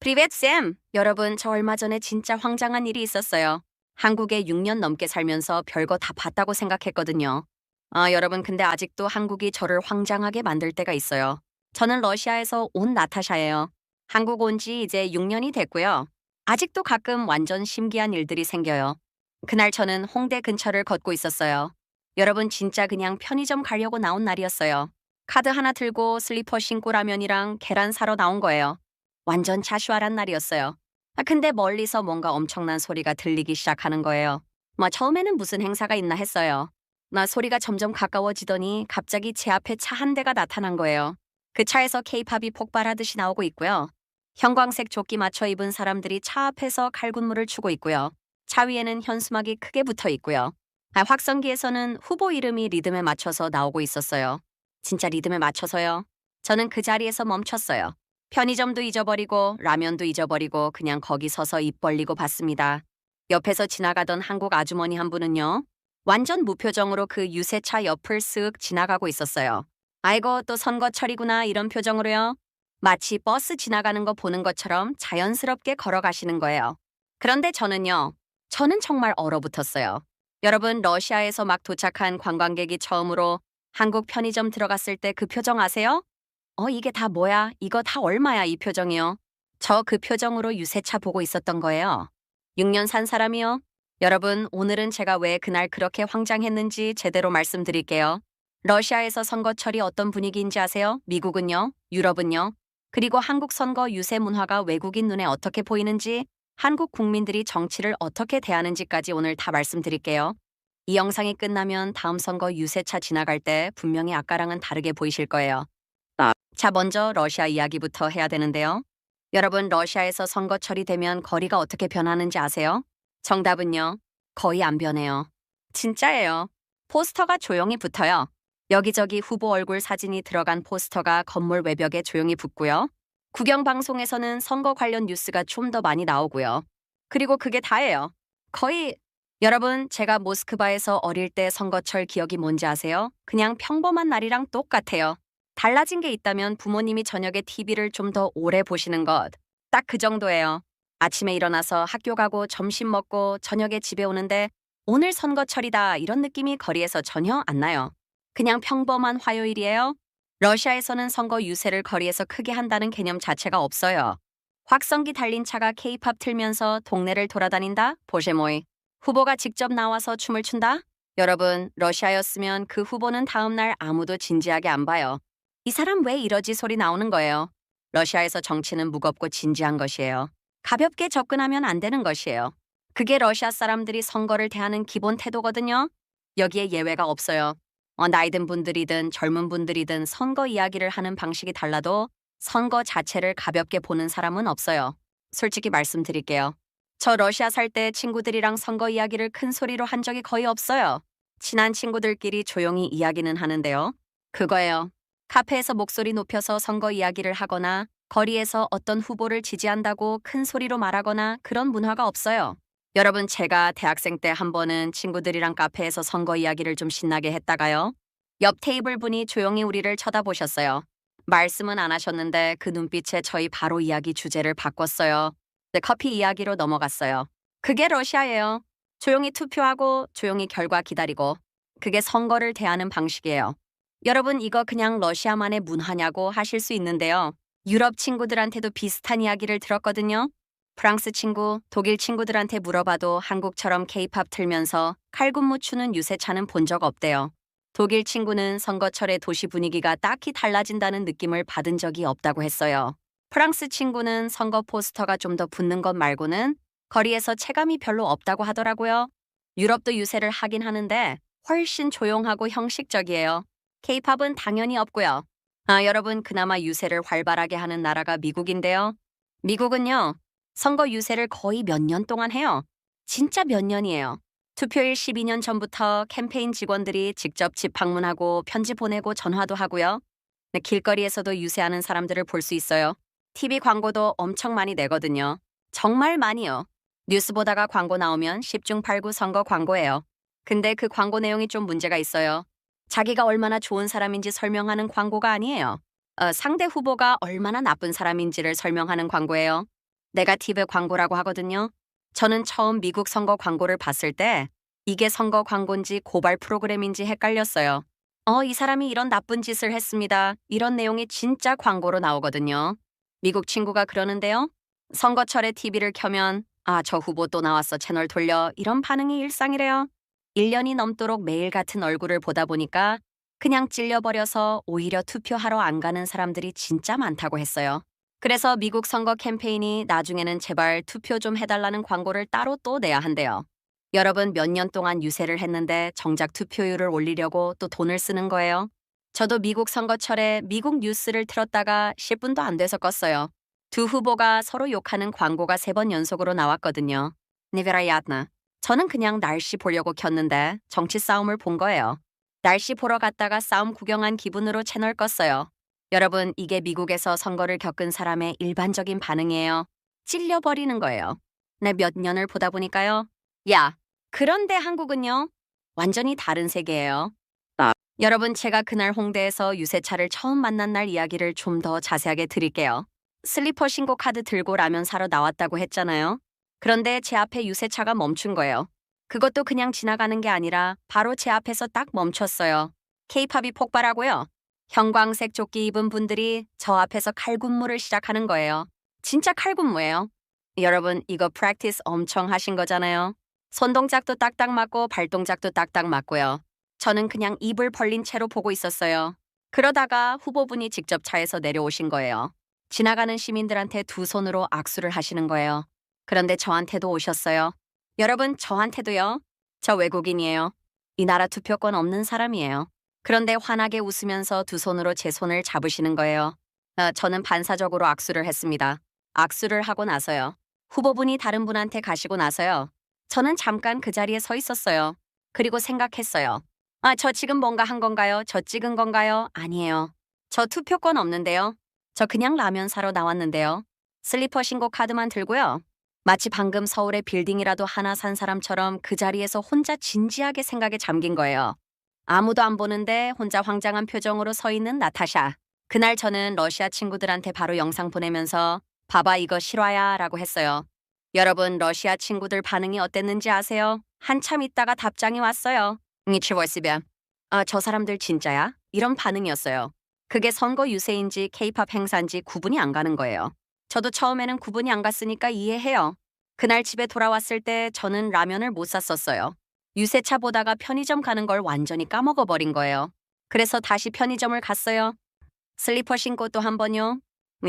프리벳 쌤! 여러분, 저 얼마 전에 진짜 황당한 일이 있었어요. 한국에 6년 넘게 살면서 별거 다 봤다고 생각했거든요. 여러분, 근데 아직도 한국이 저를 황당하게 만들 때가 있어요. 저는 러시아에서 온 나타샤예요. 한국 온 지 이제 6년이 됐고요. 아직도 가끔 완전 신기한 일들이 생겨요. 그날 저는 홍대 근처를 걷고 있었어요. 여러분, 진짜 그냥 편의점 가려고 나온 날이었어요. 카드 하나 들고 슬리퍼 신고 라면이랑 계란 사러 나온 거예요. 완전 자슈아란 날이었어요. 근데 멀리서 뭔가 엄청난 소리가 들리기 시작하는 거예요. 처음에는 무슨 행사가 있나 했어요. 소리가 점점 가까워지더니 갑자기 제 앞에 차 한 대가 나타난 거예요. 그 차에서 케이팝이 폭발하듯이 나오고 있고요. 형광색 조끼 맞춰 입은 사람들이 차 앞에서 칼군무를 추고 있고요. 차 위에는 현수막이 크게 붙어 있고요. 확성기에서는 후보 이름이 리듬에 맞춰서 나오고 있었어요. 진짜 리듬에 맞춰서요. 저는 그 자리에서 멈췄어요. 편의점도 잊어버리고 라면도 잊어버리고 그냥 거기 서서 입 벌리고 봤습니다. 옆에서 지나가던 한국 아주머니 한 분은요. 완전 무표정으로 그 유세차 옆을 쓱 지나가고 있었어요. 아이고 또 선거철이구나 이런 표정으로요. 마치 버스 지나가는 거 보는 것처럼 자연스럽게 걸어가시는 거예요. 그런데 저는 정말 얼어붙었어요. 여러분 러시아에서 막 도착한 관광객이 처음으로 한국 편의점 들어갔을 때 그 표정 아세요? 이게 다 뭐야? 이거 다 얼마야? 이 표정이요. 저 그 표정으로 유세차 보고 있었던 거예요. 6년 산 사람이요. 여러분, 오늘은 제가 왜 그날 그렇게 황당했는지 제대로 말씀드릴게요. 러시아에서 선거철이 어떤 분위기인지 아세요? 미국은요? 유럽은요? 그리고 한국 선거 유세 문화가 외국인 눈에 어떻게 보이는지, 한국 국민들이 정치를 어떻게 대하는지까지 오늘 다 말씀드릴게요. 이 영상이 끝나면 다음 선거 유세차 지나갈 때 분명히 아까랑은 다르게 보이실 거예요. 자, 먼저 러시아 이야기부터 해야 되는데요. 여러분, 러시아에서 선거철이 되면 거리가 어떻게 변하는지 아세요? 정답은요. 거의 안 변해요. 진짜예요. 포스터가 조용히 붙어요. 여기저기 후보 얼굴 사진이 들어간 포스터가 건물 외벽에 조용히 붙고요. 국영방송에서는 선거 관련 뉴스가 좀 더 많이 나오고요. 그리고 그게 다예요. 거의 여러분, 제가 모스크바에서 어릴 때 선거철 기억이 뭔지 아세요? 그냥 평범한 날이랑 똑같아요. 달라진 게 있다면 부모님이 저녁에 TV를 좀 더 오래 보시는 것. 딱 그 정도예요. 아침에 일어나서 학교 가고 점심 먹고 저녁에 집에 오는데 오늘 선거철이다 이런 느낌이 거리에서 전혀 안 나요. 그냥 평범한 화요일이에요. 러시아에서는 선거 유세를 거리에서 크게 한다는 개념 자체가 없어요. 확성기 달린 차가 케이팝 틀면서 동네를 돌아다닌다? 보쉐모이. 후보가 직접 나와서 춤을 춘다? 여러분, 러시아였으면 그 후보는 다음날 아무도 진지하게 안 봐요. 이 사람 왜 이러지 소리 나오는 거예요. 러시아에서 정치는 무겁고 진지한 것이에요. 가볍게 접근하면 안 되는 것이에요. 그게 러시아 사람들이 선거를 대하는 기본 태도거든요. 여기에 예외가 없어요. 나이 든 분들이든 젊은 분들이든 선거 이야기를 하는 방식이 달라도 선거 자체를 가볍게 보는 사람은 없어요. 솔직히 말씀드릴게요. 저 러시아 살 때 친구들이랑 선거 이야기를 큰 소리로 한 적이 거의 없어요. 친한 친구들끼리 조용히 이야기는 하는데요. 그거예요. 카페에서 목소리 높여서 선거 이야기를 하거나 거리에서 어떤 후보를 지지한다고 큰 소리로 말하거나 그런 문화가 없어요. 여러분, 제가 대학생 때 한 번은 친구들이랑 카페에서 선거 이야기를 좀 신나게 했다가요. 옆 테이블 분이 조용히 우리를 쳐다보셨어요. 말씀은 안 하셨는데 그 눈빛에 저희 바로 이야기 주제를 바꿨어요. 네, 커피 이야기로 넘어갔어요. 그게 러시아예요. 조용히 투표하고 조용히 결과 기다리고. 그게 선거를 대하는 방식이에요. 여러분, 이거 그냥 러시아만의 문화냐고 하실 수 있는데요. 유럽 친구들한테도 비슷한 이야기를 들었거든요. 프랑스 친구, 독일 친구들한테 물어봐도 한국처럼 케이팝 틀면서 칼군무 추는 유세차는 본 적 없대요. 독일 친구는 선거철에 도시 분위기가 딱히 달라진다는 느낌을 받은 적이 없다고 했어요. 프랑스 친구는 선거 포스터가 좀 더 붙는 것 말고는 거리에서 체감이 별로 없다고 하더라고요. 유럽도 유세를 하긴 하는데 훨씬 조용하고 형식적이에요. 케이팝은 당연히 없고요. 여러분, 그나마 유세를 활발하게 하는 나라가 미국인데요. 미국은요, 선거 유세를 거의 몇 년 동안 해요. 진짜 몇 년이에요. 투표일 12년 전부터 캠페인 직원들이 직접 집 방문하고 편지 보내고 전화도 하고요. 네, 길거리에서도 유세하는 사람들을 볼 수 있어요. TV 광고도 엄청 많이 내거든요. 정말 많이요. 뉴스 보다가 광고 나오면 10중 8구 선거 광고예요. 근데 그 광고 내용이 좀 문제가 있어요. 자기가 얼마나 좋은 사람인지 설명하는 광고가 아니에요. 상대 후보가 얼마나 나쁜 사람인지를 설명하는 광고예요. 네거티브 광고라고 하거든요. 저는 처음 미국 선거 광고를 봤을 때 이게 선거 광고인지 고발 프로그램인지 헷갈렸어요. 이 사람이 이런 나쁜 짓을 했습니다. 이런 내용이 진짜 광고로 나오거든요. 미국 친구가 그러는데요. 선거철에 TV를 켜면 저 후보 또 나왔어 채널 돌려 이런 반응이 일상이래요. 1년이 넘도록 매일 같은 얼굴을 보다 보니까 그냥 찔려버려서 오히려 투표하러 안 가는 사람들이 진짜 많다고 했어요. 그래서 미국 선거 캠페인이 나중에는 제발 투표 좀 해달라는 광고를 따로 또 내야 한대요. 여러분 몇 년 동안 유세를 했는데 정작 투표율을 올리려고 또 돈을 쓰는 거예요. 저도 미국 선거철에 미국 뉴스를 틀었다가 10분도 안 돼서 껐어요. 두 후보가 서로 욕하는 광고가 3번 연속으로 나왔거든요. 니베라야트나. 저는 그냥 날씨 보려고 켰는데 정치 싸움을 본 거예요. 날씨 보러 갔다가 싸움 구경한 기분으로 채널 껐어요. 여러분, 이게 미국에서 선거를 겪은 사람의 일반적인 반응이에요. 찔려버리는 거예요. 네, 몇 년을 보다 보니까요. 야, 그런데 한국은요? 완전히 다른 세계예요. 여러분, 제가 그날 홍대에서 유세차를 처음 만난 날 이야기를 좀 더 자세하게 드릴게요. 슬리퍼 신고 카드 들고 라면 사러 나왔다고 했잖아요. 그런데 제 앞에 유세차가 멈춘 거예요. 그것도 그냥 지나가는 게 아니라 바로 제 앞에서 딱 멈췄어요. 케이팝이 폭발하고요. 형광색 조끼 입은 분들이 저 앞에서 칼군무를 시작하는 거예요. 진짜 칼군무예요. 여러분, 이거 프랙티스 엄청 하신 거잖아요. 손동작도 딱딱 맞고 발동작도 딱딱 맞고요. 저는 그냥 입을 벌린 채로 보고 있었어요. 그러다가 후보분이 직접 차에서 내려오신 거예요. 지나가는 시민들한테 두 손으로 악수를 하시는 거예요. 그런데 저한테도 오셨어요. 여러분, 저한테도요. 저 외국인이에요. 이 나라 투표권 없는 사람이에요. 그런데 환하게 웃으면서 두 손으로 제 손을 잡으시는 거예요. 저는 반사적으로 악수를 했습니다. 악수를 하고 나서요. 후보분이 다른 분한테 가시고 나서요. 저는 잠깐 그 자리에 서 있었어요. 그리고 생각했어요. 저 지금 뭔가 한 건가요? 저 찍은 건가요? 아니에요. 저 투표권 없는데요. 저 그냥 라면 사러 나왔는데요. 슬리퍼 신고 카드만 들고요. 마치 방금 서울의 빌딩이라도 하나 산 사람처럼 그 자리에서 혼자 진지하게 생각에 잠긴 거예요. 아무도 안 보는데 혼자 황당한 표정으로 서 있는 나타샤. 그날 저는 러시아 친구들한테 바로 영상 보내면서 봐봐 이거 실화야 라고 했어요. 여러분 러시아 친구들 반응이 어땠는지 아세요? 한참 있다가 답장이 왔어요. 니치월시뱀. 저 사람들 진짜야? 이런 반응이었어요. 그게 선거 유세인지 케이팝 행사인지 구분이 안 가는 거예요. 저도 처음에는 구분이 안 갔으니까 이해해요. 그날 집에 돌아왔을 때 저는 라면을 못 샀었어요. 유세차 보다가 편의점 가는 걸 완전히 까먹어버린 거예요. 그래서 다시 편의점을 갔어요. 슬리퍼 신고 또 한 번요.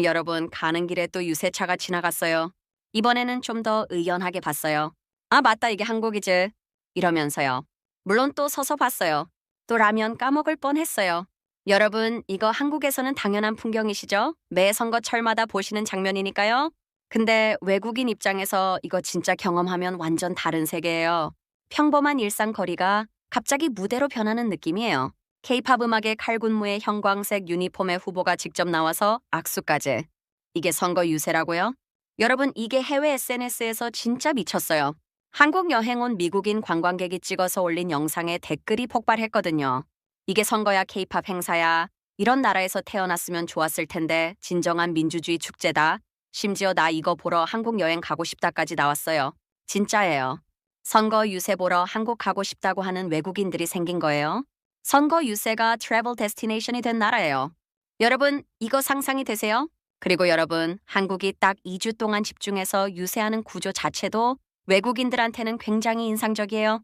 여러분 가는 길에 또 유세차가 지나갔어요. 이번에는 좀 더 의연하게 봤어요. 맞다 이게 한국이지. 이러면서요. 물론 또 서서 봤어요. 또 라면 까먹을 뻔했어요. 여러분 이거 한국에서는 당연한 풍경이시죠? 매 선거철마다 보시는 장면이니까요. 근데 외국인 입장에서 이거 진짜 경험하면 완전 다른 세계예요. 평범한 일상거리가 갑자기 무대로 변하는 느낌이에요. 케이팝 음악의 칼군무에 형광색 유니폼의 후보가 직접 나와서 악수까지. 이게 선거 유세라고요? 여러분 이게 해외 SNS에서 진짜 미쳤어요. 한국 여행 온 미국인 관광객이 찍어서 올린 영상에 댓글이 폭발했거든요. 이게 선거야 케이팝 행사야. 이런 나라에서 태어났으면 좋았을 텐데 진정한 민주주의 축제다. 심지어 나 이거 보러 한국 여행 가고 싶다까지 나왔어요. 진짜예요. 선거 유세 보러 한국 가고 싶다고 하는 외국인들이 생긴 거예요. 선거 유세가 트래블 데스티네이션이 된 나라예요. 여러분, 이거 상상이 되세요? 그리고 여러분, 한국이 딱 2주 동안 집중해서 유세하는 구조 자체도 외국인들한테는 굉장히 인상적이에요.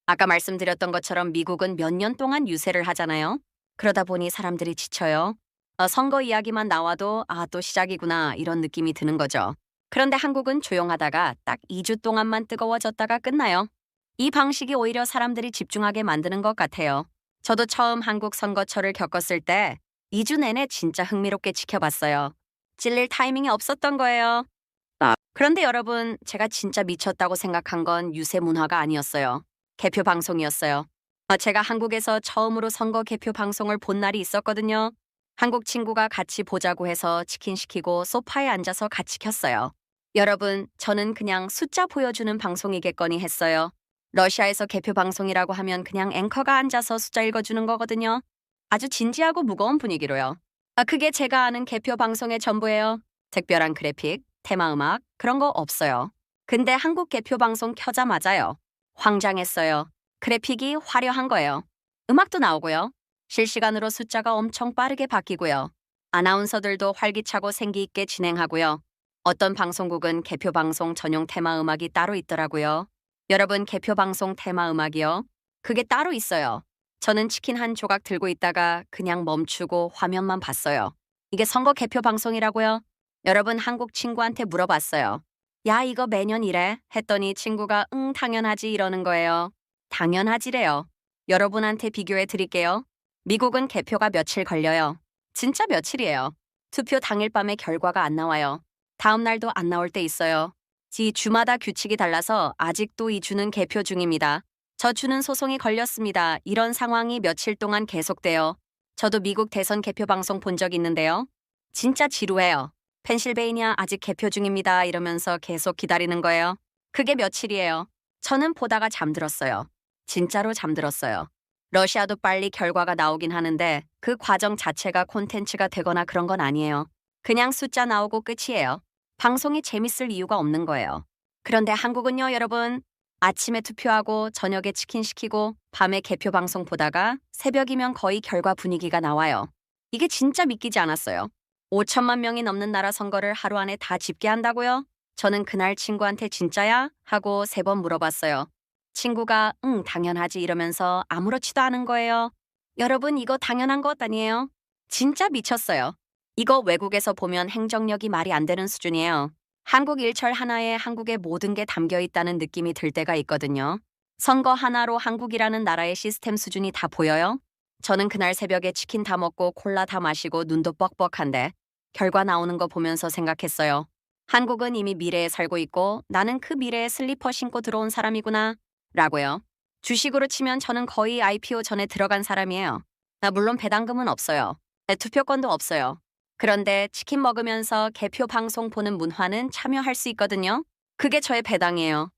아까 말씀드렸던 것처럼 미국은 몇 년 동안 유세를 하잖아요. 그러다 보니 사람들이 지쳐요. 선거 이야기만 나와도 또 시작이구나 이런 느낌이 드는 거죠. 그런데 한국은 조용하다가 딱 2주 동안만 뜨거워졌다가 끝나요. 이 방식이 오히려 사람들이 집중하게 만드는 것 같아요. 저도 처음 한국 선거철을 겪었을 때 2주 내내 진짜 흥미롭게 지켜봤어요. 찔릴 타이밍이 없었던 거예요. 그런데 여러분, 제가 진짜 미쳤다고 생각한 건 유세 문화가 아니었어요. 개표 방송이었어요. 제가 한국에서 처음으로 선거 개표 방송을 본 날이 있었거든요. 한국 친구가 같이 보자고 해서 치킨 시키고 소파에 앉아서 같이 켰어요. 여러분, 저는 그냥 숫자 보여주는 방송이겠거니 했어요. 러시아에서 개표 방송이라고 하면 그냥 앵커가 앉아서 숫자 읽어주는 거거든요. 아주 진지하고 무거운 분위기로요. 그게 제가 아는 개표 방송의 전부예요. 특별한 그래픽, 테마음악 그런 거 없어요. 근데 한국 개표 방송 켜자마자요. 황장했어요. 그래픽이 화려한 거예요. 음악도 나오고요. 실시간으로 숫자가 엄청 빠르게 바뀌고요. 아나운서들도 활기차고 생기 있게 진행하고요. 어떤 방송국은 개표 방송 전용 테마 음악이 따로 있더라고요. 여러분, 개표 방송 테마 음악이요? 그게 따로 있어요. 저는 치킨 한 조각 들고 있다가 그냥 멈추고 화면만 봤어요. 이게 선거 개표 방송이라고요? 여러분, 한국 친구한테 물어봤어요. 야, 이거 매년 이래? 했더니 친구가 응, 당연하지 이러는 거예요. 당연하지래요. 여러분한테 비교해 드릴게요. 미국은 개표가 며칠 걸려요. 진짜 며칠이에요. 투표 당일 밤에 결과가 안 나와요. 다음 날도 안 나올 때 있어요. 주마다 규칙이 달라서 아직도 이 주는 개표 중입니다. 저 주는 소송이 걸렸습니다. 이런 상황이 며칠 동안 계속돼요. 저도 미국 대선 개표 방송 본 적 있는데요. 진짜 지루해요. 펜실베이니아 아직 개표 중입니다. 이러면서 계속 기다리는 거예요. 그게 며칠이에요. 저는 보다가 잠들었어요. 진짜로 잠들었어요. 러시아도 빨리 결과가 나오긴 하는데 그 과정 자체가 콘텐츠가 되거나 그런 건 아니에요. 그냥 숫자 나오고 끝이에요. 방송이 재밌을 이유가 없는 거예요. 그런데 한국은요, 여러분. 아침에 투표하고 저녁에 치킨 시키고 밤에 개표 방송 보다가 새벽이면 거의 결과 분위기가 나와요. 이게 진짜 믿기지 않았어요. 5천만 명이 넘는 나라 선거를 하루 안에 다 집계한다고요? 저는 그날 친구한테 진짜야? 하고 3번 물어봤어요. 친구가 응, 당연하지 이러면서 아무렇지도 않은 거예요. 여러분, 이거 당연한 것 아니에요? 진짜 미쳤어요. 이거 외국에서 보면 행정력이 말이 안 되는 수준이에요. 한국 일철 하나에 한국의 모든 게 담겨 있다는 느낌이 들 때가 있거든요. 선거 하나로 한국이라는 나라의 시스템 수준이 다 보여요? 저는 그날 새벽에 치킨 다 먹고 콜라 다 마시고 눈도 뻑뻑한데 결과 나오는 거 보면서 생각했어요. 한국은 이미 미래에 살고 있고 나는 그 미래에 슬리퍼 신고 들어온 사람이구나. 라고요. 주식으로 치면 저는 거의 IPO 전에 들어간 사람이에요. 물론 배당금은 없어요. 투표권도 없어요. 그런데 치킨 먹으면서 개표 방송 보는 문화는 참여할 수 있거든요. 그게 저의 배당이에요.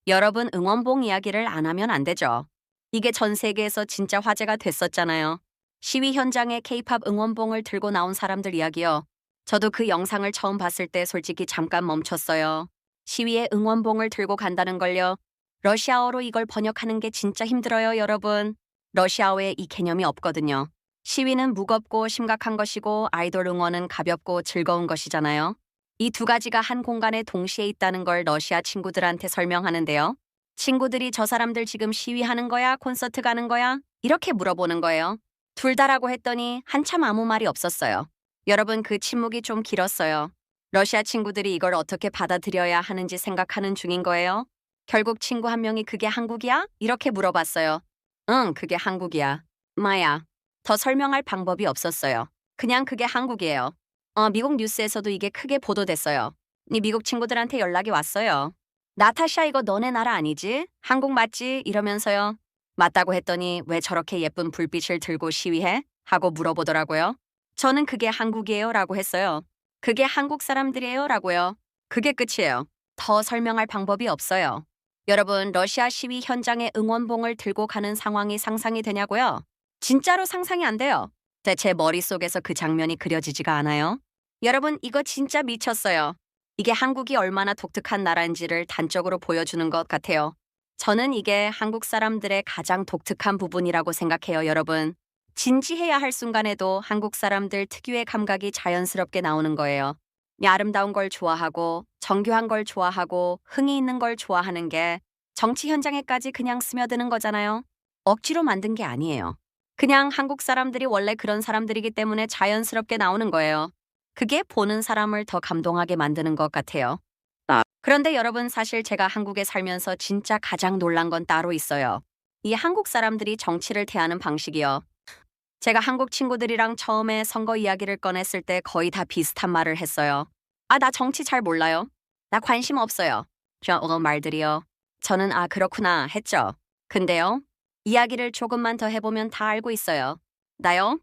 여러분, 응원봉 이야기를 안 하면 안 되죠. 이게 전 세계에서 진짜 화제가 됐었잖아요. 시위 현장에 K-팝 응원봉을 들고 나온 사람들 이야기요. 저도 그 영상을 처음 봤을 때 솔직히 잠깐 멈췄어요. 시위에 응원봉을 들고 간다는 걸요. 러시아어로 이걸 번역하는 게 진짜 힘들어요, 여러분. 러시아어에 이 개념이 없거든요. 시위는 무겁고 심각한 것이고 아이돌 응원은 가볍고 즐거운 것이잖아요. 이 두 가지가 한 공간에 동시에 있다는 걸 러시아 친구들한테 설명하는데요. 친구들이 저 사람들 지금 시위하는 거야? 콘서트 가는 거야? 이렇게 물어보는 거예요. 둘 다라고 했더니 한참 아무 말이 없었어요. 여러분, 그 침묵이 좀 길었어요. 러시아 친구들이 이걸 어떻게 받아들여야 하는지 생각하는 중인 거예요. 결국 친구 한 명이 그게 한국이야? 이렇게 물어봤어요. 응, 그게 한국이야. 마야. 더 설명할 방법이 없었어요. 그냥 그게 한국이에요. 미국 뉴스에서도 이게 크게 보도됐어요. 네 미국 친구들한테 연락이 왔어요. 나타샤, 이거 너네 나라 아니지? 한국 맞지? 이러면서요. 맞다고 했더니 왜 저렇게 예쁜 불빛을 들고 시위해? 하고 물어보더라고요. 저는 그게 한국이에요 라고 했어요. 그게 한국 사람들이에요 라고요. 그게 끝이에요. 더 설명할 방법이 없어요. 여러분, 러시아 시위 현장에 응원봉을 들고 가는 상황이 상상이 되냐고요? 진짜로 상상이 안 돼요. 제 머릿속에서 그 장면이 그려지지가 않아요. 여러분, 이거 진짜 미쳤어요. 이게 한국이 얼마나 독특한 나라인지를 단적으로 보여주는 것 같아요. 저는 이게 한국 사람들의 가장 독특한 부분이라고 생각해요, 여러분. 진지해야 할 순간에도 한국 사람들 특유의 감각이 자연스럽게 나오는 거예요. 아름다운 걸 좋아하고 정교한 걸 좋아하고 흥이 있는 걸 좋아하는 게 정치 현장에까지 그냥 스며드는 거잖아요. 억지로 만든 게 아니에요. 그냥 한국 사람들이 원래 그런 사람들이기 때문에 자연스럽게 나오는 거예요. 그게 보는 사람을 더 감동하게 만드는 것 같아요. 그런데 여러분, 사실 제가 한국에 살면서 진짜 가장 놀란 건 따로 있어요. 이 한국 사람들이 정치를 대하는 방식이요. 제가 한국 친구들이랑 처음에 선거 이야기를 꺼냈을 때 거의 다 비슷한 말을 했어요. 나 정치 잘 몰라요. 나 관심 없어요. 말들이요. 저는 그렇구나 했죠. 근데요, 이야기를 조금만 더 해보면 다 알고 있어요. 나요?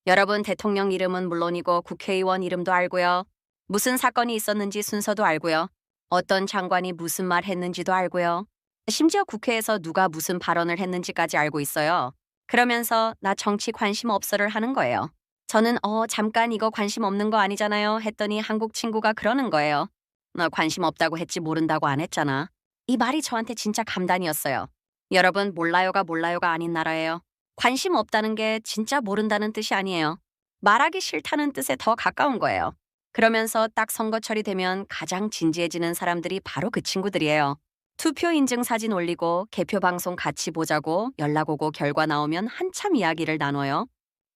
여러분, 대통령 이름은 물론이고 국회의원 이름도 알고요. 무슨 사건이 있었는지 순서도 알고요. 어떤 장관이 무슨 말 했는지도 알고요. 심지어 국회에서 누가 무슨 발언을 했는지까지 알고 있어요. 그러면서 나 정치 관심 없어를 하는 거예요. 저는 잠깐 이거 관심 없는 거 아니잖아요 했더니 한국 친구가 그러는 거예요. 나 관심 없다고 했지 모른다고 안 했잖아. 이 말이 저한테 진짜 감단이었어요. 여러분, 몰라요가 몰라요가 아닌 나라예요. 관심 없다는 게 진짜 모른다는 뜻이 아니에요. 말하기 싫다는 뜻에 더 가까운 거예요. 그러면서 딱 선거철이 되면 가장 진지해지는 사람들이 바로 그 친구들이에요. 투표 인증 사진 올리고 개표 방송 같이 보자고 연락 오고 결과 나오면 한참 이야기를 나눠요.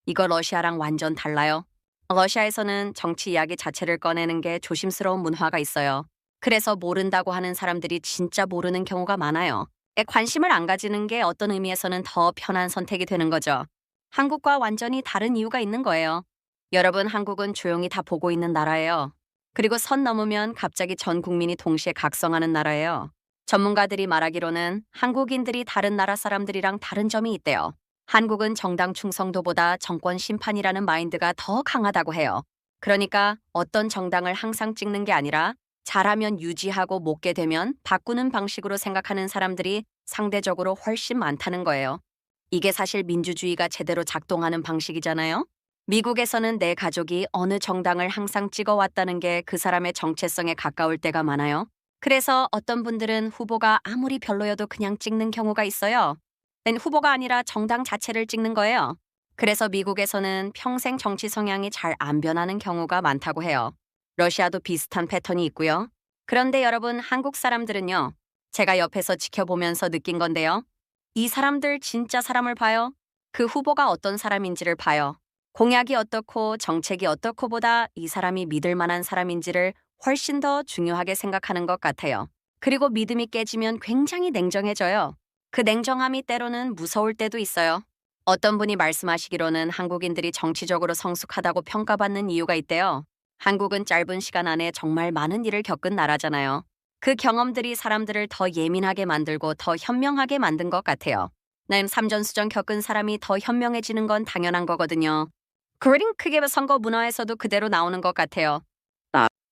이거 러시아랑 완전 달라요. 러시아에서는 정치 이야기 자체를 꺼내는 게 조심스러운 문화가 있어요. 그래서 모른다고 하는 사람들이 진짜 모르는 경우가 많아요. 관심을 안 가지는 게 어떤 의미에서는 더 편한 선택이 되는 거죠. 한국과 완전히 다른 이유가 있는 거예요. 여러분, 한국은 조용히 다 보고 있는 나라예요. 그리고 선 넘으면 갑자기 전 국민이 동시에 각성하는 나라예요. 전문가들이 말하기로는 한국인들이 다른 나라 사람들이랑 다른 점이 있대요. 한국은 정당 충성도보다 정권 심판이라는 마인드가 더 강하다고 해요. 그러니까 어떤 정당을 항상 찍는 게 아니라 잘하면 유지하고 못게 되면 바꾸는 방식으로 생각하는 사람들이 상대적으로 훨씬 많다는 거예요. 이게 사실 민주주의가 제대로 작동하는 방식이잖아요. 미국에서는 내 가족이 어느 정당을 항상 찍어왔다는 게 그 사람의 정체성에 가까울 때가 많아요. 그래서 어떤 분들은 후보가 아무리 별로여도 그냥 찍는 경우가 있어요. 후보가 아니라 정당 자체를 찍는 거예요. 그래서 미국에서는 평생 정치 성향이 잘 안 변하는 경우가 많다고 해요. 러시아도 비슷한 패턴이 있고요. 그런데 여러분, 한국 사람들은요. 제가 옆에서 지켜보면서 느낀 건데요. 이 사람들 진짜 사람을 봐요. 그 후보가 어떤 사람인지를 봐요. 공약이 어떻고 정책이 어떻고 보다 이 사람이 믿을 만한 사람인지를 훨씬 더 중요하게 생각하는 것 같아요. 그리고 믿음이 깨지면 굉장히 냉정해져요. 그 냉정함이 때로는 무서울 때도 있어요. 어떤 분이 말씀하시기로는 한국인들이 정치적으로 성숙하다고 평가받는 이유가 있대요. 한국은 짧은 시간 안에 정말 많은 일을 겪은 나라잖아요. 그 경험들이 사람들을 더 예민하게 만들고 더 현명하게 만든 것 같아요. 삼전수전 겪은 사람이 더 현명해지는 건 당연한 거거든요. 그림 크게 선거 문화에서도 그대로 나오는 것 같아요.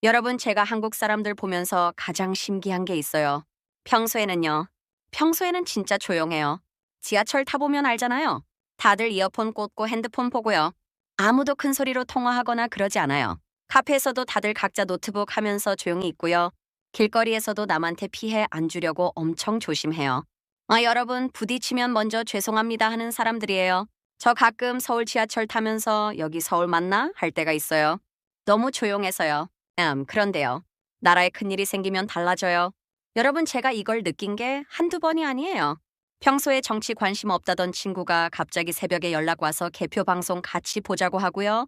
여러분, 제가 한국 사람들 보면서 가장 신기한 게 있어요. 평소에는 진짜 조용해요. 지하철 타보면 알잖아요. 다들 이어폰 꽂고 핸드폰 보고요. 아무도 큰 소리로 통화하거나 그러지 않아요. 카페에서도 다들 각자 노트북 하면서 조용히 있고요. 길거리에서도 남한테 피해 안 주려고 엄청 조심해요. 여러분, 부딪히면 먼저 죄송합니다 하는 사람들이에요. 저 가끔 서울 지하철 타면서 여기 서울 맞나? 할 때가 있어요. 너무 조용해서요. 그런데요. 나라에 큰일이 생기면 달라져요. 여러분, 제가 이걸 느낀 게 한두 번이 아니에요. 평소에 정치 관심 없다던 친구가 갑자기 새벽에 연락 와서 개표 방송 같이 보자고 하고요.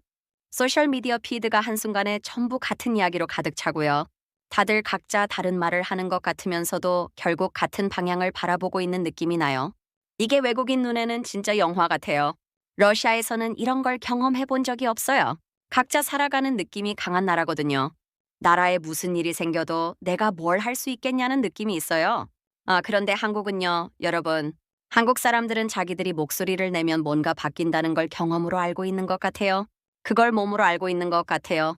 소셜미디어 피드가 한순간에 전부 같은 이야기로 가득 차고요. 다들 각자 다른 말을 하는 것 같으면서도 결국 같은 방향을 바라보고 있는 느낌이 나요. 이게 외국인 눈에는 진짜 영화 같아요. 러시아에서는 이런 걸 경험해 본 적이 없어요. 각자 살아가는 느낌이 강한 나라거든요. 나라에 무슨 일이 생겨도 내가 뭘 할 수 있겠냐는 느낌이 있어요. 그런데 한국은요, 여러분. 한국 사람들은 자기들이 목소리를 내면 뭔가 바뀐다는 걸 경험으로 알고 있는 것 같아요. 그걸 몸으로 알고 있는 것 같아요.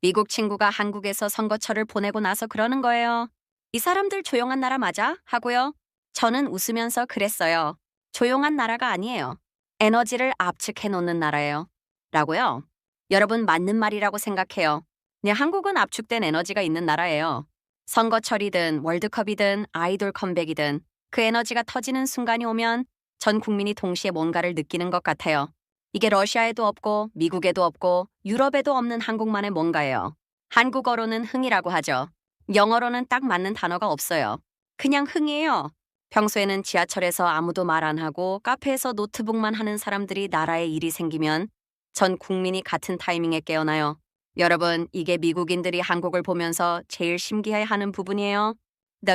미국 친구가 한국에서 선거철을 보내고 나서 그러는 거예요. 이 사람들 조용한 나라 맞아? 하고요. 저는 웃으면서 그랬어요. 조용한 나라가 아니에요. 에너지를 압축해 놓는 나라예요. 라고요. 여러분, 맞는 말이라고 생각해요. 한국은 압축된 에너지가 있는 나라예요. 선거철이든 월드컵이든 아이돌 컴백이든 그 에너지가 터지는 순간이 오면 전 국민이 동시에 뭔가를 느끼는 것 같아요. 이게 러시아에도 없고 미국에도 없고 유럽에도 없는 한국만의 뭔가예요. 한국어로는 흥이라고 하죠. 영어로는 딱 맞는 단어가 없어요. 그냥 흥이에요. 평소에는 지하철에서 아무도 말 안 하고 카페에서 노트북만 하는 사람들이 나라에 일이 생기면 전 국민이 같은 타이밍에 깨어나요. 여러분, 이게 미국인들이 한국을 보면서 제일 신기해하는 부분이에요.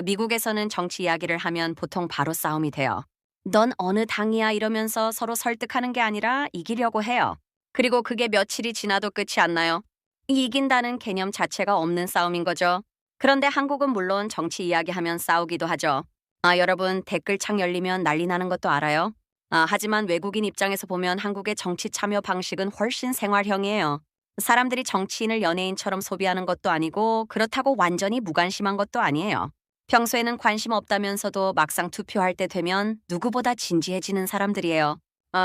미국에서는 정치 이야기를 하면 보통 바로 싸움이 돼요. 넌 어느 당이야 이러면서 서로 설득하는 게 아니라 이기려고 해요. 그리고 그게 며칠이 지나도 끝이 안 나요. 이 이긴다는 개념 자체가 없는 싸움인 거죠. 그런데 한국은 물론 정치 이야기하면 싸우기도 하죠. 여러분, 댓글창 열리면 난리 나는 것도 알아요? 하지만 외국인 입장에서 보면 한국의 정치 참여 방식은 훨씬 생활형이에요. 사람들이 정치인을 연예인처럼 소비하는 것도 아니고 그렇다고 완전히 무관심한 것도 아니에요. 평소에는 관심 없다면서도 막상 투표할 때 되면 누구보다 진지해지는 사람들이에요.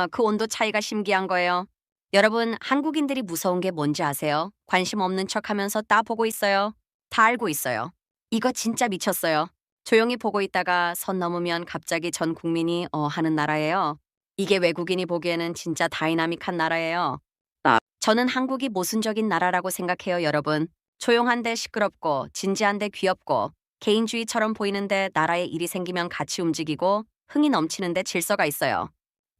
그 온도 차이가 신기한 거예요. 여러분, 한국인들이 무서운 게 뭔지 아세요? 관심 없는 척 하면서 따보고 있어요. 다 알고 있어요. 이거 진짜 미쳤어요. 조용히 보고 있다가 선 넘으면 갑자기 전 국민이 하는 나라예요. 이게 외국인이 보기에는 진짜 다이나믹한 나라예요. 저는 한국이 모순적인 나라라고 생각해요, 여러분. 조용한데 시끄럽고 진지한데 귀엽고 개인주의처럼 보이는데 나라에 일이 생기면 같이 움직이고 흥이 넘치는데 질서가 있어요.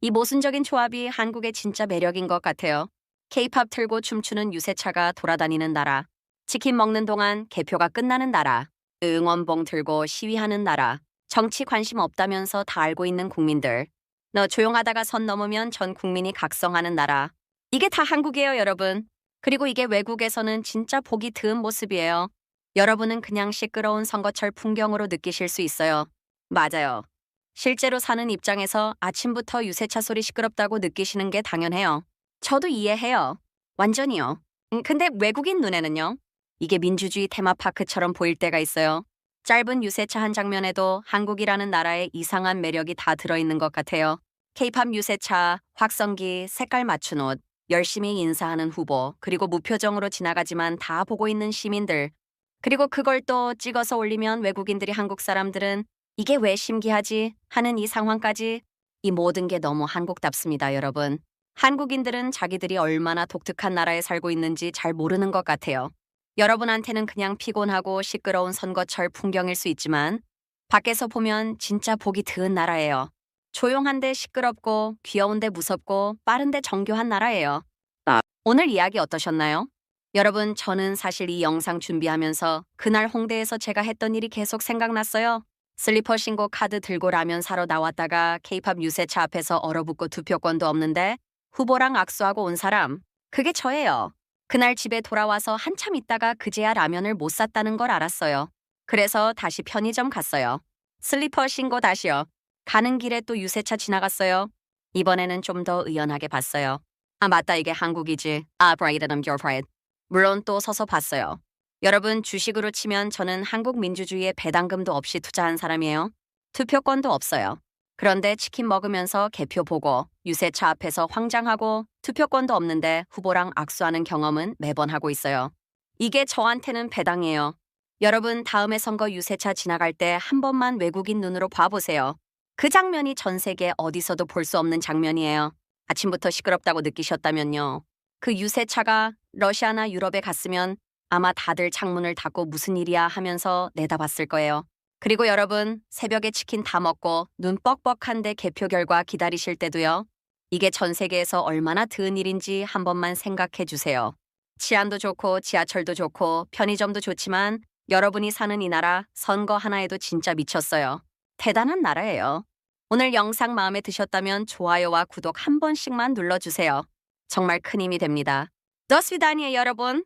이 모순적인 조합이 한국의 진짜 매력인 것 같아요. 케이팝 틀고 춤추는 유세차가 돌아다니는 나라. 치킨 먹는 동안 개표가 끝나는 나라. 응원봉 들고 시위하는 나라. 정치 관심 없다면서 다 알고 있는 국민들. 너 조용하다가 선 넘으면 전 국민이 각성하는 나라. 이게 다 한국이에요, 여러분. 그리고 이게 외국에서는 진짜 보기 드문 모습이에요. 여러분은 그냥 시끄러운 선거철 풍경으로 느끼실 수 있어요. 맞아요. 실제로 사는 입장에서 아침부터 유세차 소리 시끄럽다고 느끼시는 게 당연해요. 저도 이해해요. 완전히요. 근데 외국인 눈에는요? 이게 민주주의 테마파크처럼 보일 때가 있어요. 짧은 유세차 한 장면에도 한국이라는 나라의 이상한 매력이 다 들어있는 것 같아요. 케이팝 유세차, 확성기, 색깔 맞춘 옷, 열심히 인사하는 후보, 그리고 무표정으로 지나가지만 다 보고 있는 시민들. 그리고 그걸 또 찍어서 올리면 외국인들이 한국 사람들은 이게 왜 신기하지? 하는 이 상황까지 이 모든 게 너무 한국답습니다, 여러분. 한국인들은 자기들이 얼마나 독특한 나라에 살고 있는지 잘 모르는 것 같아요. 여러분한테는 그냥 피곤하고 시끄러운 선거철 풍경일 수 있지만 밖에서 보면 진짜 보기 드문 나라예요. 조용한데 시끄럽고 귀여운데 무섭고 빠른데 정교한 나라예요. 오늘 이야기 어떠셨나요? 여러분, 저는 사실 이 영상 준비하면서 그날 홍대에서 제가 했던 일이 계속 생각났어요. 슬리퍼 신고 카드 들고 라면 사러 나왔다가 케이팝 유세차 앞에서 얼어붙고 투표권도 없는데 후보랑 악수하고 온 사람. 그게 저예요. 그날 집에 돌아와서 한참 있다가 그제야 라면을 못 샀다는 걸 알았어요. 그래서 다시 편의점 갔어요. 슬리퍼 신고 다시요. 가는 길에 또 유세차 지나갔어요. 이번에는 좀 더 의연하게 봤어요. 아, 맞다. 이게 한국이지. 아, Brighten up your pride. 물론 또 서서 봤어요. 여러분, 주식으로 치면 저는 한국 민주주의에 배당금도 없이 투자한 사람이에요. 투표권도 없어요. 그런데 치킨 먹으면서 개표 보고 유세차 앞에서 황장하고 투표권도 없는데 후보랑 악수하는 경험은 매번 하고 있어요. 이게 저한테는 배당이에요. 여러분, 다음에 선거 유세차 지나갈 때 한 번만 외국인 눈으로 봐보세요. 그 장면이 전 세계 어디서도 볼 수 없는 장면이에요. 아침부터 시끄럽다고 느끼셨다면요. 그 유세차가 러시아나 유럽에 갔으면 아마 다들 창문을 닫고 무슨 일이야 하면서 내다봤을 거예요. 그리고 여러분, 새벽에 치킨 다 먹고 눈 뻑뻑한데 개표 결과 기다리실 때도요. 이게 전 세계에서 얼마나 드문 일인지 한 번만 생각해 주세요. 치안도 좋고 지하철도 좋고 편의점도 좋지만 여러분이 사는 이 나라 선거 하나에도 진짜 미쳤어요. 대단한 나라예요. 오늘 영상 마음에 드셨다면 좋아요와 구독 한 번씩만 눌러주세요. 정말 큰 힘이 됩니다. 더 스위다니에 여러분.